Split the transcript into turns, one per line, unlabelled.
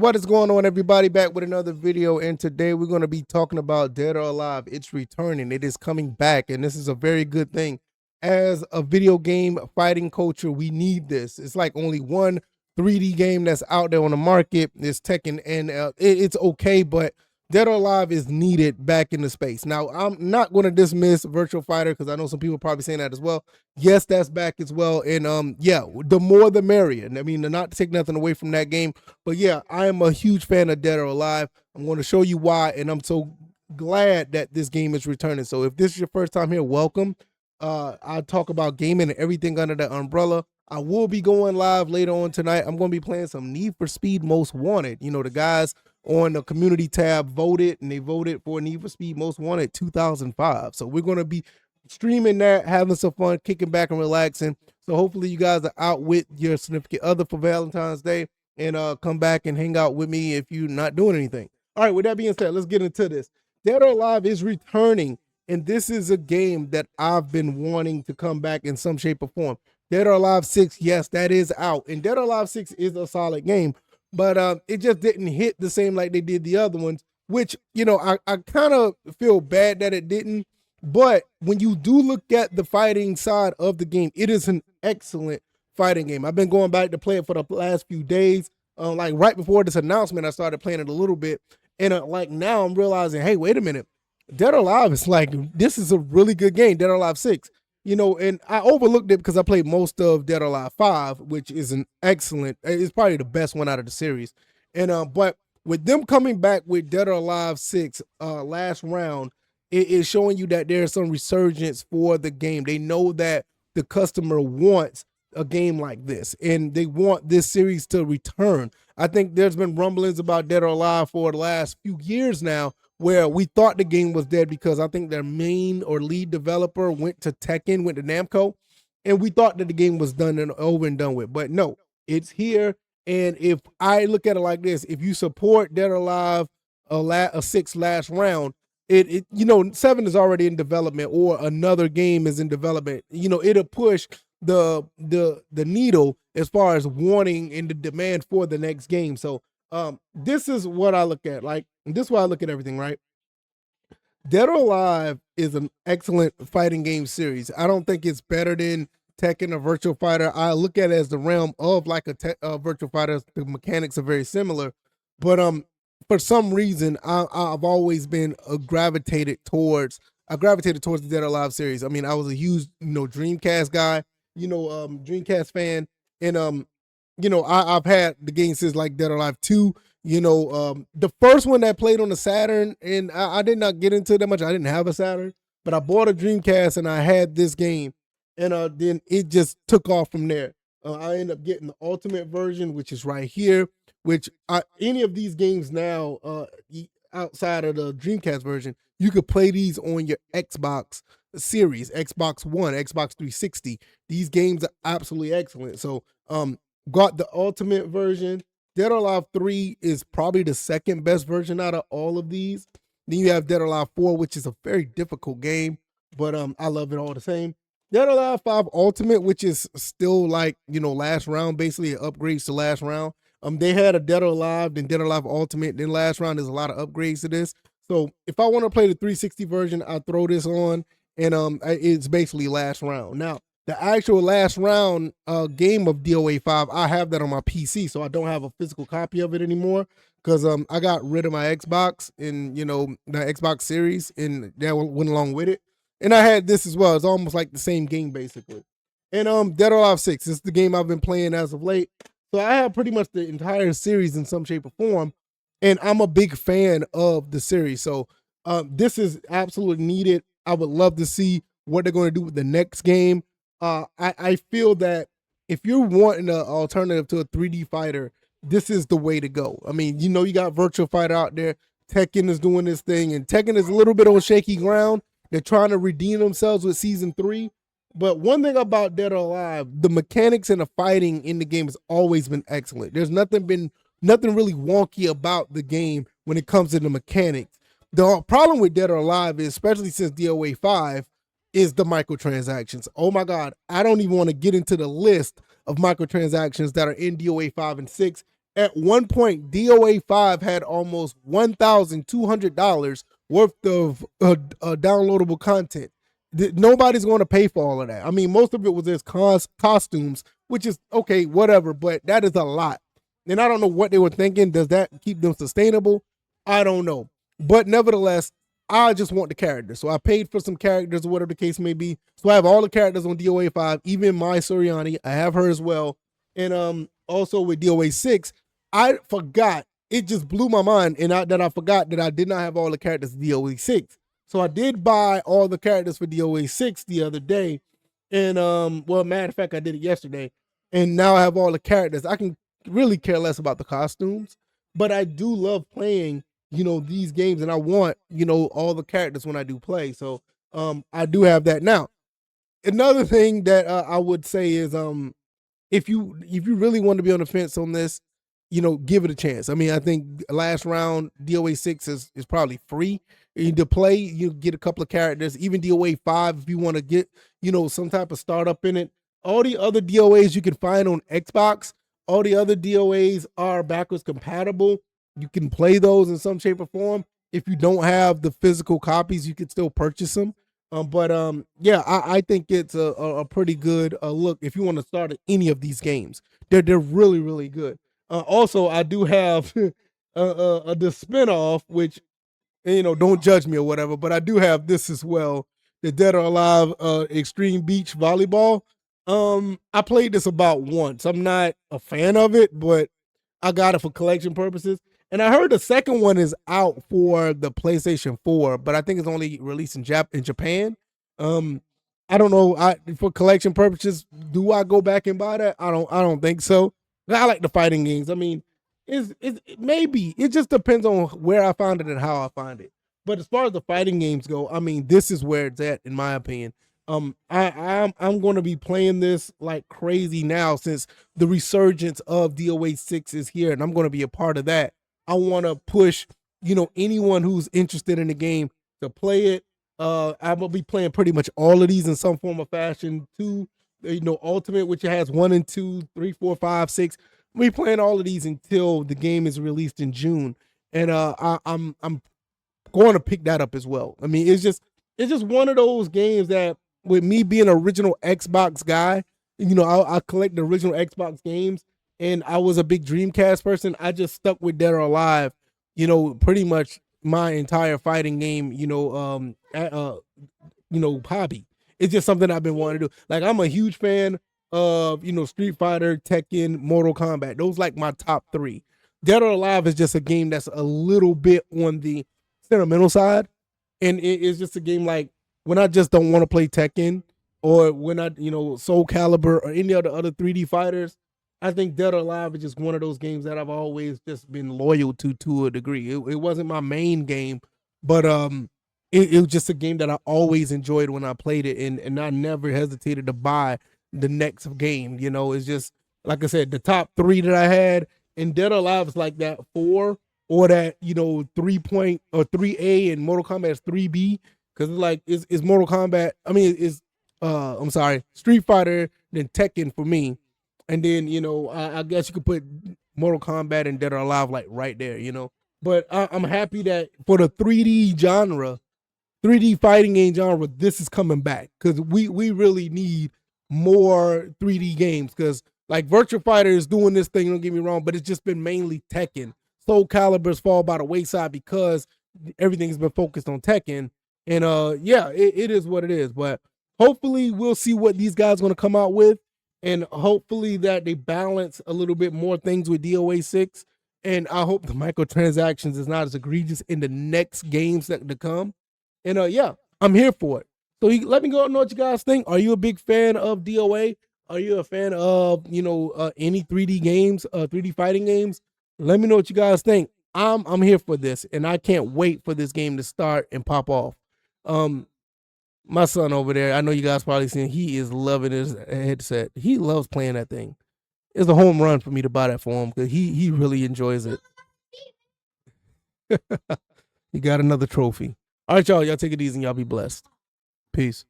What is going on, everybody? Back with another video, and today we're going to be talking about Dead or Alive. It's returning. It is coming back, and this is a very good thing. As a video game fighting culture, we need this. It's like only one 3D game that's out there on the market. It's Tekken, and it's okay, but Dead or Alive is needed back in the space. Now, I'm not going to dismiss Virtual Fighter because I know some people are probably saying that as well. Yes, that's back as well, and yeah, the more the merrier. I mean, not to take nothing away from that game, but yeah, I am a huge fan of Dead or Alive. I'm going to show you why, and I'm so glad that this game is returning. So if this is your first time here, welcome. I talk about gaming and everything under that umbrella. I will be going live later on tonight. I'm going to be playing some Need for Speed Most Wanted. You know, the guys on the community tab voted, and they voted for Need for Speed Most Wanted 2005. So we're going to be streaming that, having some fun, kicking back and relaxing. So hopefully you guys are out with your significant other for Valentine's Day, and come back and hang out with me if you're not doing anything. All right, with that being said, let's get into this. Dead or Alive is returning, and this is a game that I've been wanting to come back in some shape or form. Dead or Alive 6, yes, that is out, and Dead or Alive 6 is a solid game, but it just didn't hit the same like they did the other ones, which, you know, I kind of feel bad that it didn't. But when you do look at the fighting side of the game, it is an excellent fighting game. I've been going back to play it for the last few days. Like right before this announcement, I started playing it a little bit. And like now I'm realizing, hey, wait a minute. Dead or Alive is like, this is a really good game, Dead or Alive 6. You know, and I overlooked it because I played most of Dead or Alive 5, which is an excellent, it's probably the best one out of the series. And but with them coming back with Dead or Alive 6 last round, it is showing you that there's some resurgence for the game. They know that the customer wants a game like this, and they want this series to return. I think there's been rumblings about Dead or Alive for the last few years now, where we thought the game was dead because I think their main or lead developer went to Tekken, went to Namco, and we thought that the game was done and over and done with. But no, it's here. And if I look at it like this, if you support Dead or Alive a 6 last round, it you know, 7 is already in development, or another game is in development, you know, it'll push the needle as far as wanting and the demand for the next game. So this is what I look at. Like, this is why I look at everything, right? Dead or Alive is an excellent fighting game series. I don't think it's better than Tekken or Virtual Fighter. I look at it as the realm of like a Virtual Fighter. The mechanics are very similar, but for some reason, I've always been gravitated towards the Dead or Alive series. I mean, I was a huge, you know, Dreamcast guy, you know, Dreamcast fan, and you know, I've had the game since like Dead or Alive 2. You know, the first one that played on the Saturn, and I did not get into it that much. I didn't have a Saturn, but I bought a Dreamcast and I had this game, and then it just took off from there. I ended up getting the ultimate version, which is right here. Which any of these games now, outside of the Dreamcast version, you could play these on your Xbox series, Xbox One, Xbox 360. These games are absolutely excellent. So got the ultimate version. Dead or Alive 3 is probably the second best version out of all of these. Then you have Dead or Alive 4, which is a very difficult game, but I love it all the same. Dead or Alive 5 Ultimate, which is still like, you know, last round, basically it upgrades to last round. They had a Dead or Alive, then Dead or Alive Ultimate, then last round there's a lot of upgrades to this. So if I want to play the 360 version, I throw this on, and it's basically last round. Now, the actual last round game of DOA 5, I have that on my PC, so I don't have a physical copy of it anymore because I got rid of my Xbox and, you know, the Xbox series, and that went along with it. And I had this as well. It's almost like the same game basically. And Dead or Alive 6 is the game I've been playing as of late. So I have pretty much the entire series in some shape or form, and I'm a big fan of the series. So this is absolutely needed. I would love to see what they're going to do with the next game. I feel that if you're wanting an alternative to a 3D fighter, this is the way to go. I mean, you know, you got Virtual Fighter out there. Tekken is doing this thing, and Tekken is a little bit on shaky ground. They're trying to redeem themselves with Season 3. But one thing about Dead or Alive, the mechanics and the fighting in the game has always been excellent. There's nothing really wonky about the game when it comes to the mechanics. The problem with Dead or Alive is, especially since DOA 5, is the microtransactions. Oh my God, I don't even want to get into the list of microtransactions that are in DOA 5 and 6. At one point, DOA 5 had almost $1,200 worth of downloadable content. Nobody's going to pay for all of that. I mean, most of it was just costumes, which is okay, whatever, but that is a lot. And I don't know what they were thinking. Does that keep them sustainable? I don't know. But nevertheless, I just want the characters. So I paid for some characters or whatever the case may be. So I have all the characters on DOA 5, even Mai Soriani. I have her as well. And also with DOA 6, I forgot. It just blew my mind, and I forgot that I did not have all the characters in DOA 6. So I did buy all the characters for DOA 6 the other day. And well, matter of fact, I did it yesterday. And now I have all the characters. I can really care less about the costumes, but I do love playing, these games, and I want, all the characters when I do play. So I do have that. Now, another thing that I would say is if you really want to be on the fence on this, give it a chance. I mean, I think last round DOA 6 is probably free to play. You get a couple of characters, even DOA 5 if you want to get, some type of startup in it. All the other DOAs you can find on Xbox, all the other DOAs are backwards compatible. You can play those in some shape or form. If you don't have the physical copies, you can still purchase them. But yeah, I think it's a pretty good look if you want to start any of these games. They're really, really good. Also, I do have the spinoff, which, don't judge me or whatever, but I do have this as well, the Dead or Alive Extreme Beach Volleyball. I played this about once. I'm not a fan of it, but I got it for collection purposes. And I heard the second one is out for the PlayStation 4, but I think it's only released in Japan. I don't know. For collection purposes, do I go back and buy that? I don't think so. I like the fighting games. I mean, maybe it just depends on where I find it and how I find it. But as far as the fighting games go, I mean, this is where it's at, in my opinion. I'm going to be playing this like crazy now since the resurgence of DOA 6 is here, and I'm going to be a part of that. I want to push, anyone who's interested in the game to play it. I'm gonna be playing pretty much all of these in some form of fashion. Two, Ultimate, which has 1 and 2, 3, 4, 5, 6. I'll be playing all of these until the game is released in June, and I'm going to pick that up as well. I mean, it's just one of those games that, with me being an original Xbox guy, I collect the original Xbox games, and I was a big Dreamcast person. I just stuck with Dead or Alive, pretty much my entire fighting game, hobby. It's just something I've been wanting to do. Like, I'm a huge fan of, Street Fighter, Tekken, Mortal Kombat. Those like my top 3. Dead or Alive is just a game that's a little bit on the sentimental side, and it is just a game like when I just don't want to play Tekken, or when I, Soul Calibur or any of the other 3D fighters. I think Dead or Alive is just one of those games that I've always just been loyal to a degree. It wasn't my main game, but it was just a game that I always enjoyed when I played it, and I never hesitated to buy the next game. It's just, like I said, the top 3 that I had, and Dead or Alive is like that 4, or that 3 point or 3A, and Mortal Kombat is 3B, because it's Mortal Kombat. I mean, it's I'm sorry, Street Fighter, then Tekken for me, and then I guess you could put Mortal Kombat and Dead or Alive like right there. But I'm happy that for the 3D genre, 3D fighting game genre, this is coming back, because we really need more 3D games, because like Virtua Fighter is doing this thing, don't get me wrong, but it's just been mainly Tekken. Soul Calibur's fall by the wayside because everything's been focused on Tekken. And yeah, it is what it is. But hopefully we'll see what these guys are going to come out with, and hopefully that they balance a little bit more things with DOA 6. And I hope the microtransactions is not as egregious in the next games that to come. And yeah, I'm here for it. So let me know what you guys think. Are you a big fan of DOA? Are you a fan of any 3D games, 3D fighting games? Let me know what you guys think. I'm here for this, and I can't wait for this game to start and pop off. My son over there, I know you guys probably seen, he is loving his headset. He loves playing that thing. It's a home run for me to buy that for him, because he really enjoys it. He got another trophy. All right, y'all take it easy and y'all be blessed. Peace.